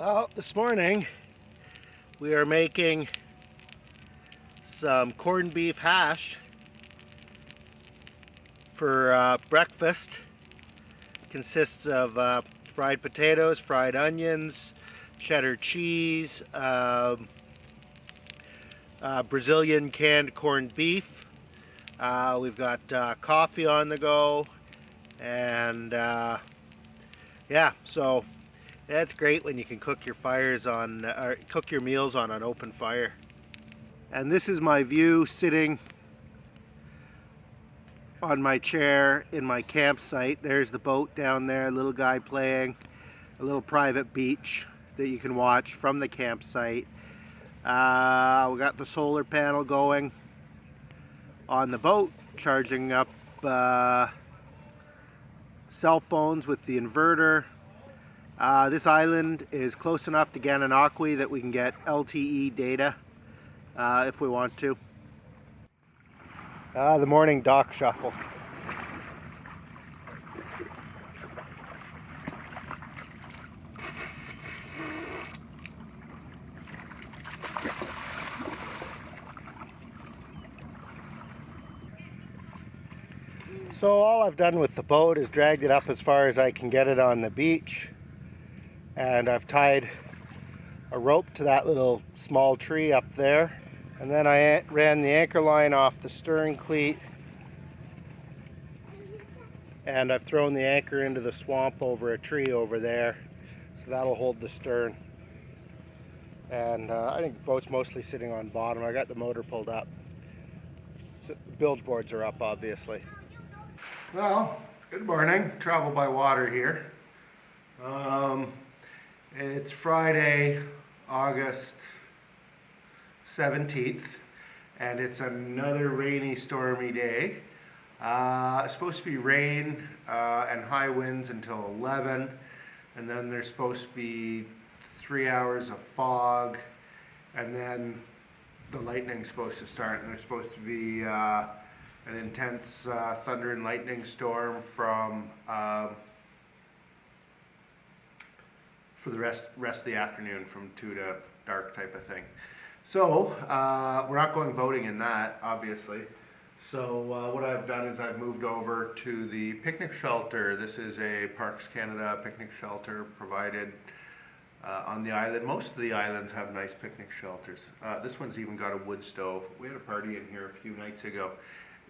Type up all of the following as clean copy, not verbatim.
Well, this morning we are making some corned beef hash for breakfast. Consists of fried potatoes, fried onions, cheddar cheese, Brazilian canned corned beef. We've got coffee on the go, and yeah, so that's great when you can cook your cook your meals on an open fire. And this is my view sitting on my chair in my campsite. There's the boat down there, little guy playing, a little private beach that you can watch from the campsite. We got the solar panel going on the boat, charging up cell phones with the inverter. This island is close enough to Gananoque that we can get LTE data if we want to. The morning dock shuffle. So all I've done with the boat is dragged it up as far as I can get it on the beach, and I've tied a rope to that little small tree up there, and then I ran the anchor line off the stern cleat, and I've thrown the anchor into the swamp over a tree over there, so that'll hold the stern. And I think the boat's mostly sitting on bottom. I got the motor pulled up. So bilge boards are up, obviously. Well, good morning. Travel by water here. It's Friday, August 17th, and it's another rainy, stormy day. It's supposed to be rain and high winds until 11, and then there's supposed to be 3 hours of fog, and then the lightning's supposed to start, and there's supposed to be an intense thunder and lightning storm from for the rest of the afternoon, from 2 to dark type of thing. So we're not going boating in that, obviously. So what I've done is I've moved over to the picnic shelter. This is a Parks Canada picnic shelter provided on the island. Most of the islands have nice picnic shelters. This one's even got a wood stove. We had a party in here a few nights ago.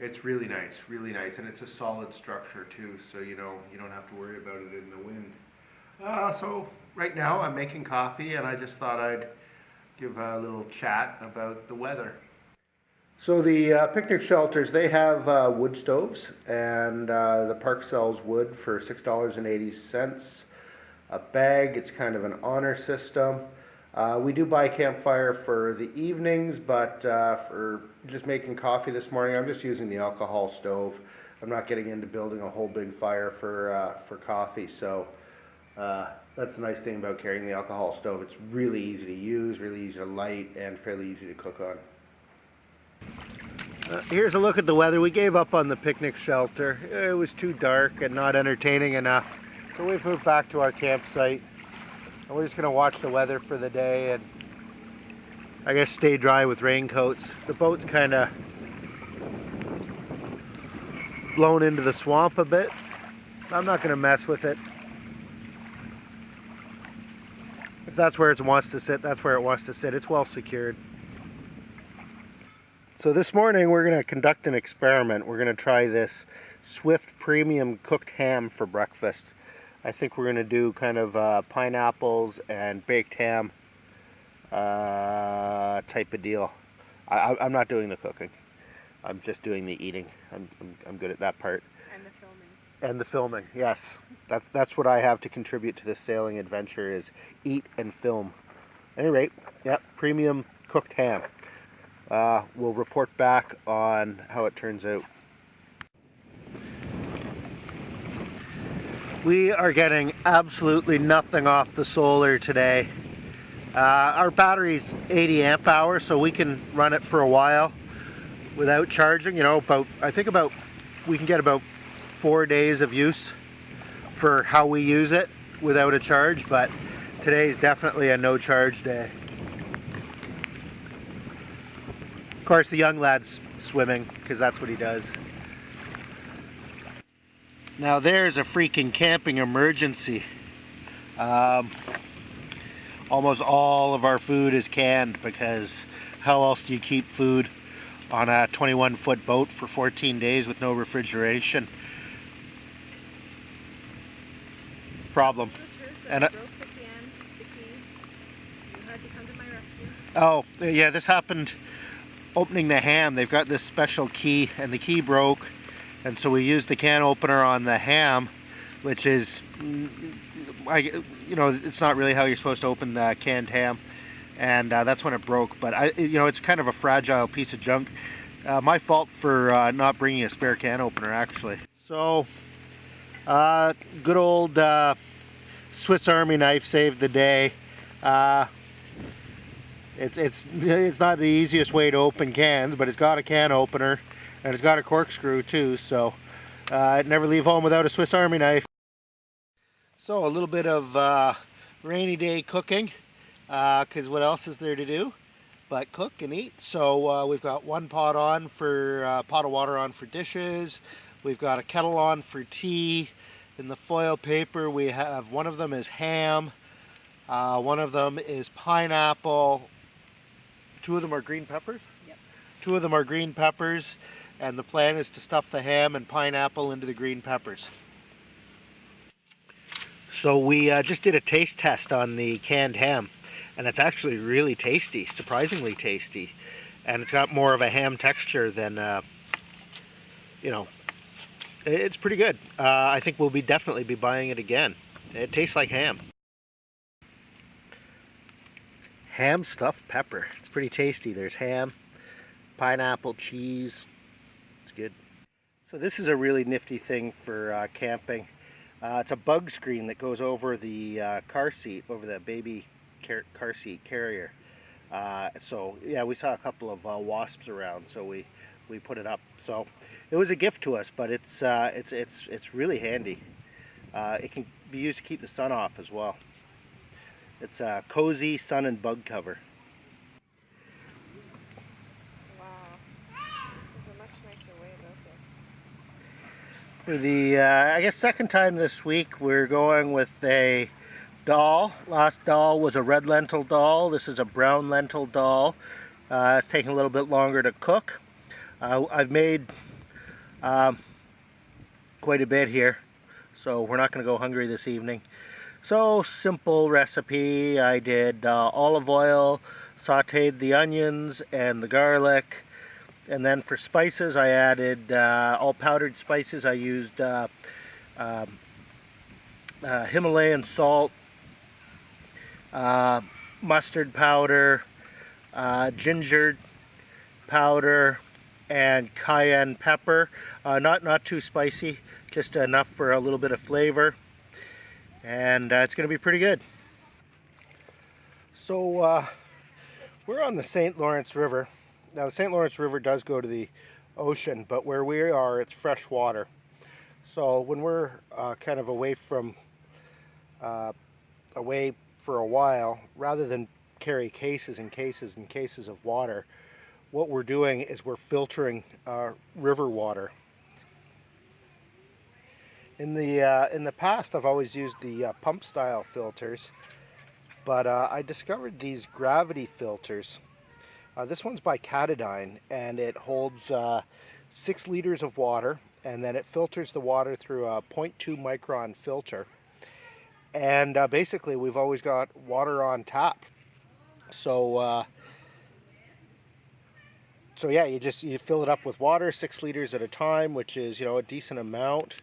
It's really nice, and it's a solid structure too, so you don't have to worry about it in the wind. So right now I'm making coffee, and I just thought I'd give a little chat about the weather. So the picnic shelters, they have wood stoves, and the park sells wood for $6.80 a bag. It's kind of an honor system. We do buy Campfire for the evenings, but for just making coffee this morning, I'm just using the alcohol stove. I'm not getting into building a whole big fire for coffee, so that's the nice thing about carrying the alcohol stove. It's really easy to use, really easy to light, and fairly easy to cook on. Here's a look at the weather. We gave up on the picnic shelter. It was too dark and not entertaining enough, so we've moved back to our campsite. And we're just going to watch the weather for the day and I guess stay dry with raincoats. The boat's kind of blown into the swamp a bit. I'm not going to mess with it. If that's where it wants to sit, that's where it wants to sit. It's well secured. So this morning we're going to conduct an experiment. We're going to try this Swift Premium cooked ham for breakfast. I think we're going to do kind of pineapples and baked ham type of deal. I'm not doing the cooking. I'm just doing the eating. I'm good at that part. And the filming. And the filming, yes. That's what I have to contribute to this sailing adventure, is eat and film. At any rate, yep, premium cooked ham. We'll report back on how it turns out. We are getting absolutely nothing off the solar today. Our battery's 80 amp hours, so we can run it for a while without charging. You know, we can get about 4 days of use for how we use it without a charge, but today's definitely a no charge day. Of course the young lad's swimming because that's what he does. Now there's a freaking camping emergency. Almost all of our food is canned because how else do you keep food on a 21-foot boat for 14 days with no refrigeration? Problem. And oh yeah, this happened opening the ham. They've got this special key and the key broke, and so we used the can opener on the ham, which is, it's not really how you're supposed to open canned ham, and that's when it broke. But it's kind of a fragile piece of junk. My fault for not bringing a spare can opener, actually. So, good old Swiss Army knife saved the day. It's not the easiest way to open cans, but it's got a can opener and it's got a corkscrew too. So, I'd never leave home without a Swiss Army knife. So a little bit of rainy day cooking, because what else is there to do but cook and eat? So we've got one pot on for pot of water on for dishes. We've got a kettle on for tea. In the foil paper we have, one of them is ham, one of them is pineapple, two of them are green peppers? Yep. Two of them are green peppers, and the plan is to stuff the ham and pineapple into the green peppers. So we just did a taste test on the canned ham, and it's actually really tasty, surprisingly tasty, and it's got more of a ham texture than, it's pretty good. I think we'll definitely be buying it again. It tastes like ham. Ham stuffed pepper. It's pretty tasty. There's ham, pineapple, cheese. It's good. So this is a really nifty thing for camping. It's a bug screen that goes over the car seat, over the baby car seat carrier. So yeah, we saw a couple of wasps around, so we put it up. So it was a gift to us, but it's really handy. It can be used to keep the sun off as well. It's a cozy sun and bug cover. Wow, there's a much nicer way about this. For the, I guess, second time this week, we're going with a dal. Last dal was a red lentil dal. This is a brown lentil dal. It's taking a little bit longer to cook. I've made quite a bit here, so we're not going to go hungry this evening. So, simple recipe. I did olive oil, sauteed the onions and the garlic. And then for spices, I added all powdered spices. I used Himalayan salt, mustard powder, ginger powder, and cayenne pepper. Not too spicy, just enough for a little bit of flavor. And it's going to be pretty good. So we're on the St. Lawrence River. Now the St. Lawrence River does go to the ocean, but where we are, it's fresh water. So when we're kind of away for a while, rather than carry cases and cases and cases of water, what we're doing is we're filtering river water. In the past, I've always used the pump style filters, but I discovered these gravity filters. This one's by Catadine, and it holds 6 liters of water, and then it filters the water through a 0.2 micron filter. And basically, we've always got water on tap. So yeah, you fill it up with water, 6 liters at a time, which is a decent amount.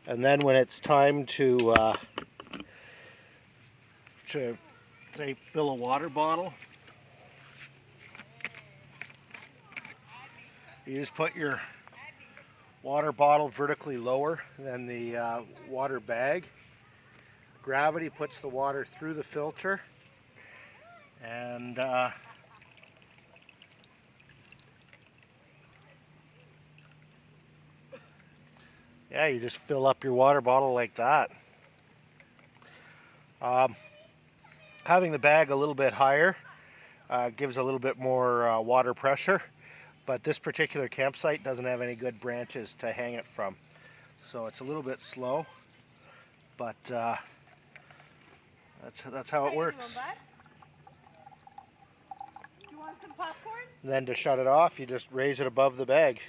And then when it's time to say fill a water bottle, you just put your water bottle vertically lower than the water bag. Gravity puts the water through the filter, and yeah, you just fill up your water bottle like that. having the bag a little bit higher gives a little bit more water pressure, but this particular campsite doesn't have any good branches to hang it from. So it's a little bit slow, but that's how it works. You want some popcorn? And then to shut it off, you just raise it above the bag.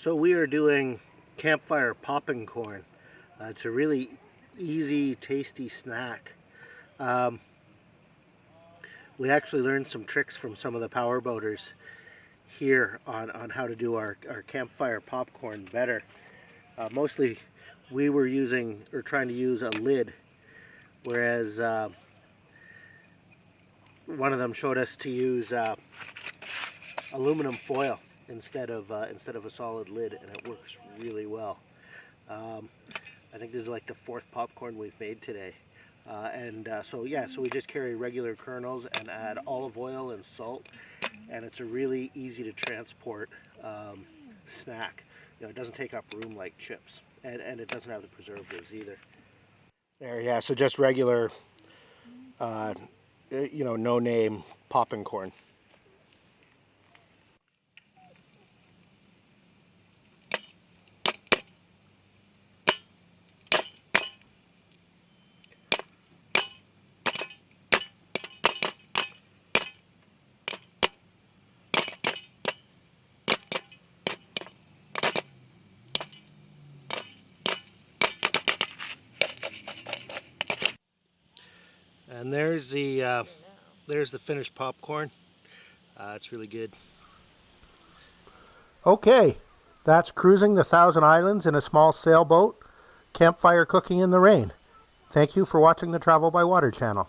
So we are doing campfire popping corn. It's a really easy, tasty snack. We actually learned some tricks from some of the power boaters here on how to do our campfire popcorn better. Mostly we were using or trying to use a lid, whereas one of them showed us to use aluminum foil instead of a solid lid, and it works really well. I think this is like the 4th popcorn we've made today. So we just carry regular kernels and add olive oil and salt, and it's a really easy to transport snack. You know, it doesn't take up room like chips, and it doesn't have the preservatives either. There, yeah, so just regular, no name popping corn. And there's the finished popcorn. It's really good. Okay, that's cruising the Thousand Islands in a small sailboat, campfire cooking in the rain. Thank you for watching the Travel by Water channel.